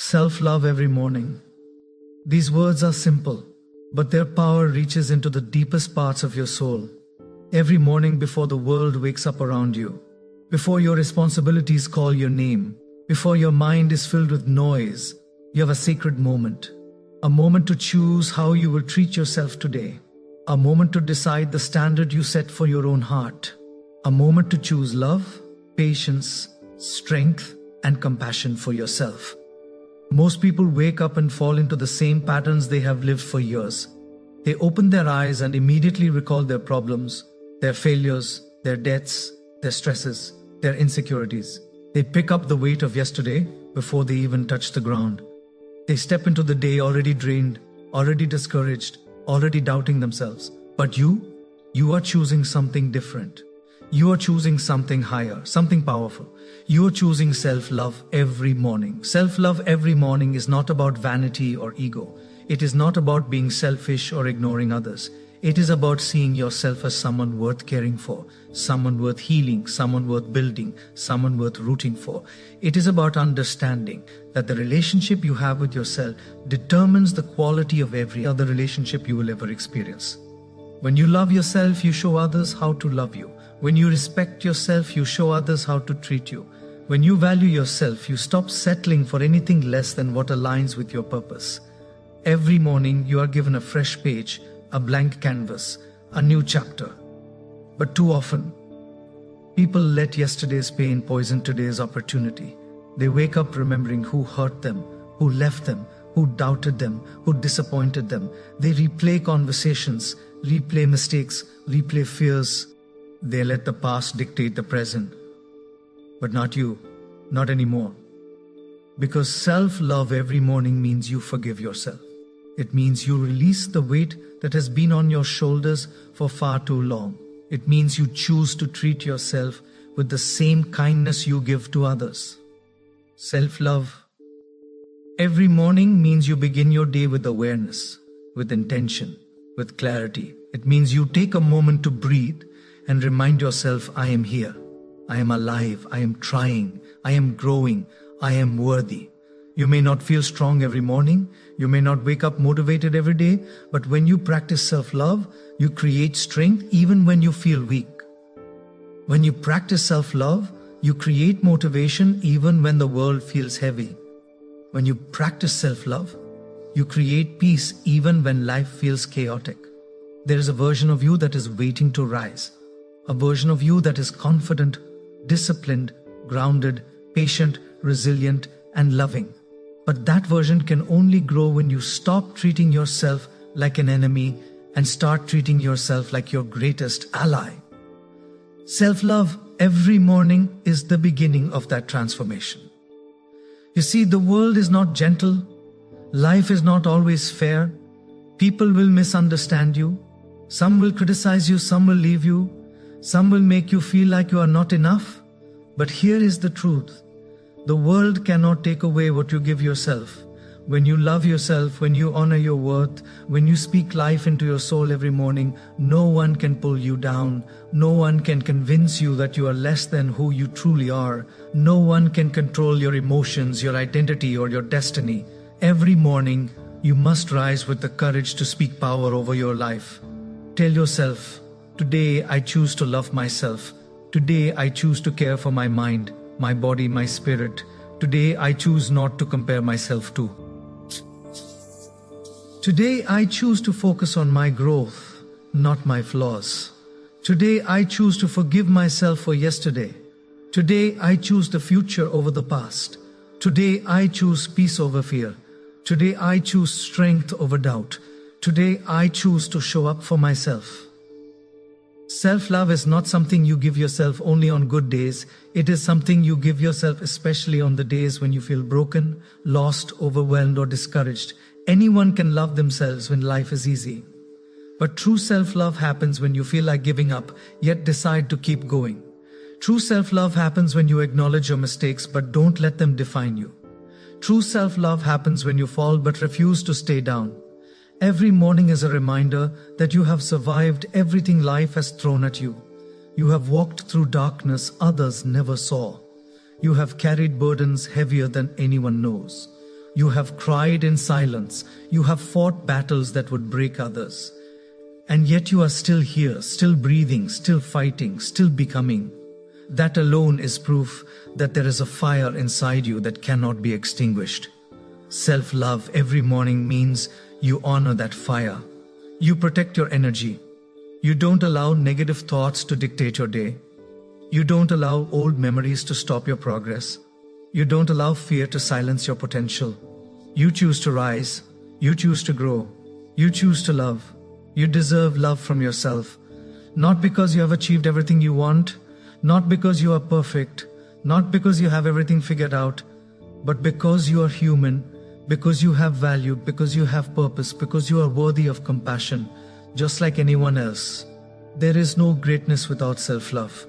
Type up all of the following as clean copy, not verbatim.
Self-love every morning. These words are simple, but their power reaches into the deepest parts of your soul. Every morning before the world wakes up around you, before your responsibilities call your name, before your mind is filled with noise, you have a sacred moment. A moment to choose how you will treat yourself today. A moment to decide the standard you set for your own heart. A moment to choose love, patience, strength, and compassion for yourself. Most people wake up and fall into the same patterns they have lived for years. They open their eyes and immediately recall their problems, their failures, their debts, their stresses, their insecurities. They pick up the weight of yesterday before they even touch the ground. They step into the day already drained, already discouraged, already doubting themselves. But you are choosing something different. You are choosing something higher, something powerful. You are choosing self-love every morning. Self-love every morning is not about vanity or ego. It is not about being selfish or ignoring others. It is about seeing yourself as someone worth caring for, someone worth healing, someone worth building, someone worth rooting for. It is about understanding that the relationship you have with yourself determines the quality of every other relationship you will ever experience. When you love yourself, you show others how to love you. When you respect yourself, you show others how to treat you. When you value yourself, you stop settling for anything less than what aligns with your purpose. Every morning, you are given a fresh page, a blank canvas, a new chapter. But too often, people let yesterday's pain poison today's opportunity. They wake up remembering who hurt them, who left them, who doubted them, who disappointed them. They replay conversations, replay mistakes, replay fears. They let the past dictate the present. But not you, not anymore. Because self-love every morning means you forgive yourself. It means you release the weight that has been on your shoulders for far too long. It means you choose to treat yourself with the same kindness you give to others. Self-love every morning means you begin your day with awareness, with intention, with clarity. It means you take a moment to breathe and remind yourself, I am here, I am alive, I am trying, I am growing, I am worthy. You may not feel strong every morning, you may not wake up motivated every day, but when you practice self-love, you create strength even when you feel weak. When you practice self-love, you create motivation even when the world feels heavy. When you practice self-love, you create peace even when life feels chaotic. There is a version of you that is waiting to rise. A version of you that is confident, disciplined, grounded, patient, resilient, and loving. But that version can only grow when you stop treating yourself like an enemy and start treating yourself like your greatest ally. Self-love every morning is the beginning of that transformation. You see, the world is not gentle. Life is not always fair. People will misunderstand you. Some will criticize you, some will leave you. Some will make you feel like you are not enough. But here is the truth. The world cannot take away what you give yourself. When you love yourself, when you honor your worth, when you speak life into your soul every morning, no one can pull you down. No one can convince you that you are less than who you truly are. No one can control your emotions, your identity, or your destiny. Every morning, you must rise with the courage to speak power over your life. Tell yourself, today I choose to love myself. Today I choose to care for my mind, my body, my spirit. Today I choose not to compare myself to. Today I choose to focus on my growth, not my flaws. Today I choose to forgive myself for yesterday. Today I choose the future over the past. Today I choose peace over fear. Today I choose strength over doubt. Today I choose to show up for myself. Self-love is not something you give yourself only on good days. It is something you give yourself especially on the days when you feel broken, lost, overwhelmed, or discouraged. Anyone can love themselves when life is easy. But true self-love happens when you feel like giving up, yet decide to keep going. True self-love happens when you acknowledge your mistakes but don't let them define you. True self-love happens when you fall but refuse to stay down. Every morning is a reminder that you have survived everything life has thrown at you. You have walked through darkness others never saw. You have carried burdens heavier than anyone knows. You have cried in silence. You have fought battles that would break others. And yet you are still here, still breathing, still fighting, still becoming. That alone is proof that there is a fire inside you that cannot be extinguished. Self-love every morning means you honor that fire. You protect your energy. You don't allow negative thoughts to dictate your day. You don't allow old memories to stop your progress. You don't allow fear to silence your potential. You choose to rise. You choose to grow. You choose to love. You deserve love from yourself. Not because you have achieved everything you want, not because you are perfect, not because you have everything figured out, but because you are human, because you have value, because you have purpose, because you are worthy of compassion, just like anyone else. There is no greatness without self-love.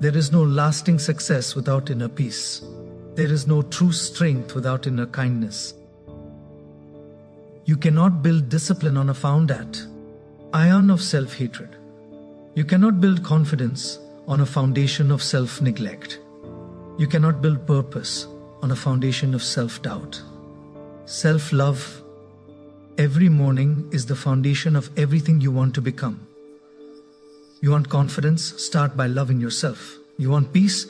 There is no lasting success without inner peace. There is no true strength without inner kindness. You cannot build discipline on a iron of self-hatred. You cannot build confidence on a foundation of self-neglect. You cannot build purpose on a foundation of self-doubt. Self-love every morning is the foundation of everything you want to become. You want confidence? Start by loving yourself. You want peace?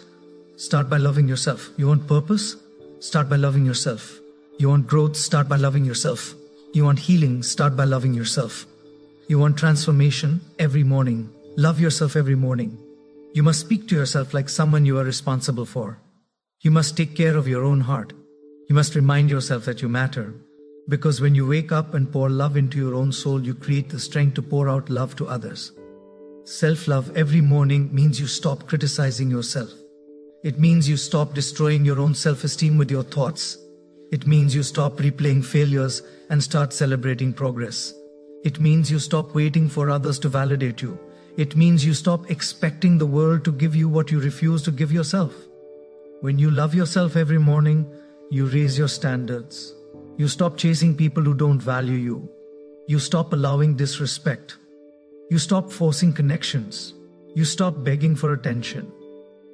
Start by loving yourself. You want purpose? Start by loving yourself. You want growth? Start by loving yourself. You want healing? Start by loving yourself. You want transformation? Every morning, love yourself every morning. You must speak to yourself like someone you are responsible for. You must take care of your own heart. You must remind yourself that you matter. Because when you wake up and pour love into your own soul, you create the strength to pour out love to others. Self-love every morning means you stop criticizing yourself. It means you stop destroying your own self-esteem with your thoughts. It means you stop replaying failures and start celebrating progress. It means you stop waiting for others to validate you. It means you stop expecting the world to give you what you refuse to give yourself. When you love yourself every morning, you raise your standards. You stop chasing people who don't value you. You stop allowing disrespect. You stop forcing connections. You stop begging for attention.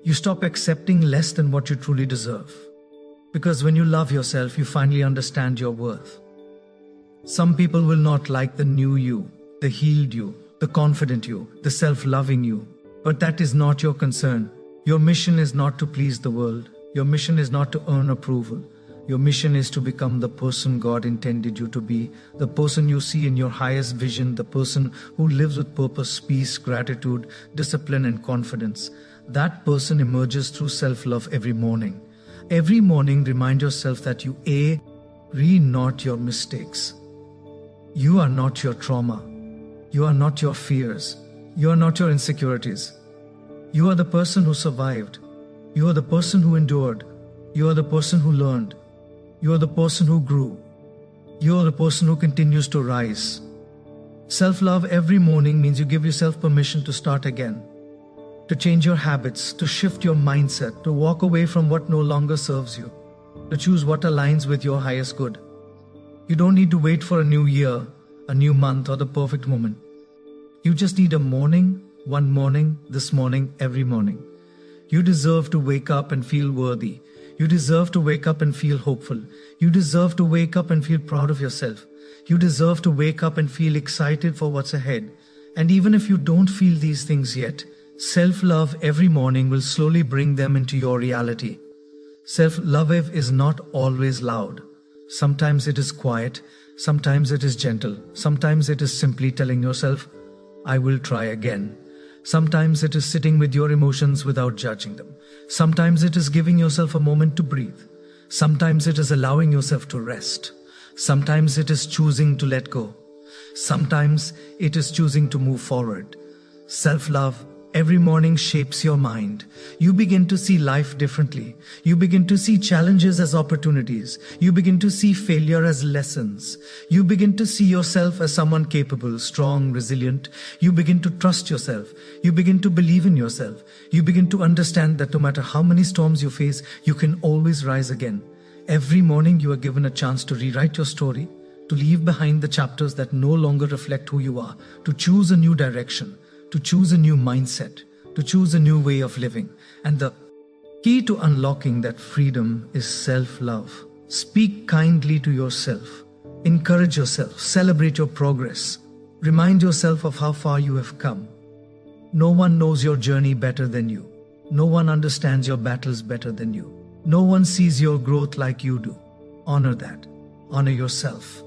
You stop accepting less than what you truly deserve. Because when you love yourself, you finally understand your worth. Some people will not like the new you, the healed you, the confident you, the self-loving you. But that is not your concern. Your mission is not to please the world. Your mission is not to earn approval. Your mission is to become the person God intended you to be, the person you see in your highest vision, the person who lives with purpose, peace, gratitude, discipline, and confidence. That person emerges through self-love every morning. Every morning, remind yourself that you not your mistakes. You are not your trauma. You are not your fears. You are not your insecurities. You are the person who survived. You are the person who endured. You are the person who learned. You are the person who grew. You are the person who continues to rise. Self-love every morning means you give yourself permission to start again, to change your habits, to shift your mindset, to walk away from what no longer serves you, to choose what aligns with your highest good. You don't need to wait for a new year, a new month, or the perfect moment. You just need a morning, one morning, this morning, every morning. You deserve to wake up and feel worthy. You deserve to wake up and feel hopeful. You deserve to wake up and feel proud of yourself. You deserve to wake up and feel excited for what's ahead. And even if you don't feel these things yet, self-love every morning will slowly bring them into your reality. Self-love is not always loud. Sometimes it is quiet. Sometimes it is gentle. Sometimes it is simply telling yourself, I will try again. Sometimes it is sitting with your emotions without judging them. Sometimes it is giving yourself a moment to breathe. Sometimes it is allowing yourself to rest. Sometimes it is choosing to let go. Sometimes it is choosing to move forward. Self-love every morning shapes your mind. You begin to see life differently. You begin to see challenges as opportunities. You begin to see failure as lessons. You begin to see yourself as someone capable, strong, resilient. You begin to trust yourself. You begin to believe in yourself. You begin to understand that no matter how many storms you face, you can always rise again. Every morning you are given a chance to rewrite your story, to leave behind the chapters that no longer reflect who you are, to choose a new direction, to choose a new mindset, to choose a new way of living. And the key to unlocking that freedom is self-love. Speak kindly to yourself. Encourage yourself. Celebrate your progress. Remind yourself of how far you have come. No one knows your journey better than you. No one understands your battles better than you. No one sees your growth like you do. Honor that. Honor yourself.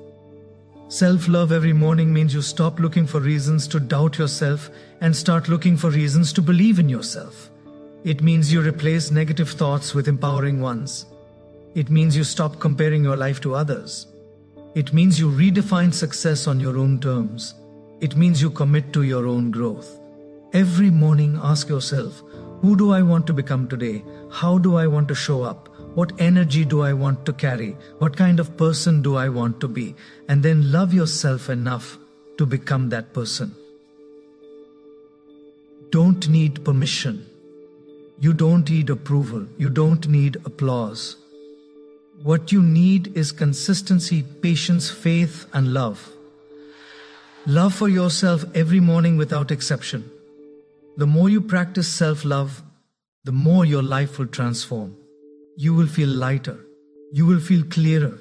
Self-love every morning means you stop looking for reasons to doubt yourself and start looking for reasons to believe in yourself. It means you replace negative thoughts with empowering ones. It means you stop comparing your life to others. It means you redefine success on your own terms. It means you commit to your own growth. Every morning, ask yourself, who do I want to become today? How do I want to show up? What energy do I want to carry? What kind of person do I want to be? And then love yourself enough to become that person. Don't need permission. You don't need approval. You don't need applause. What you need is consistency, patience, faith, and love. Love for yourself every morning without exception. The more you practice self-love, the more your life will transform. You will feel lighter. You will feel clearer.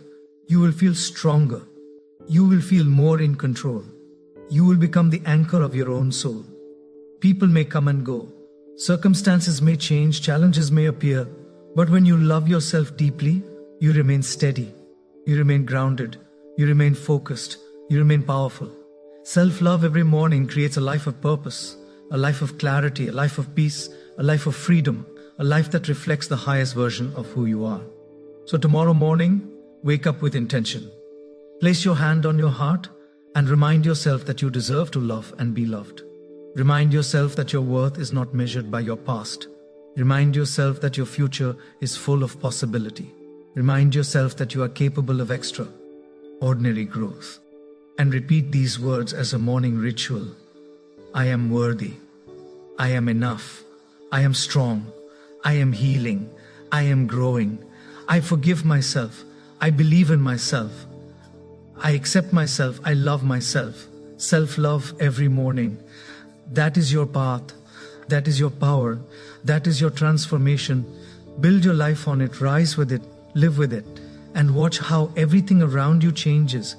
You will feel stronger. You will feel more in control. You will become the anchor of your own soul. People may come and go. Circumstances may change, challenges may appear. But when you love yourself deeply, you remain steady. You remain grounded. You remain focused. You remain powerful. Self-love every morning creates a life of purpose, a life of clarity, a life of peace, a life of freedom, a life that reflects the highest version of who you are. So tomorrow morning, wake up with intention. Place your hand on your heart and remind yourself that you deserve to love and be loved. Remind yourself that your worth is not measured by your past. Remind yourself that your future is full of possibility. Remind yourself that you are capable of extraordinary growth. And repeat these words as a morning ritual. I am worthy. I am enough. I am strong. I am healing. I am growing. I forgive myself. I believe in myself. I accept myself. I love myself. Self-love every morning. That is your path. That is your power. That is your transformation. Build your life on it. Rise with it. Live with it. And watch how everything around you changes.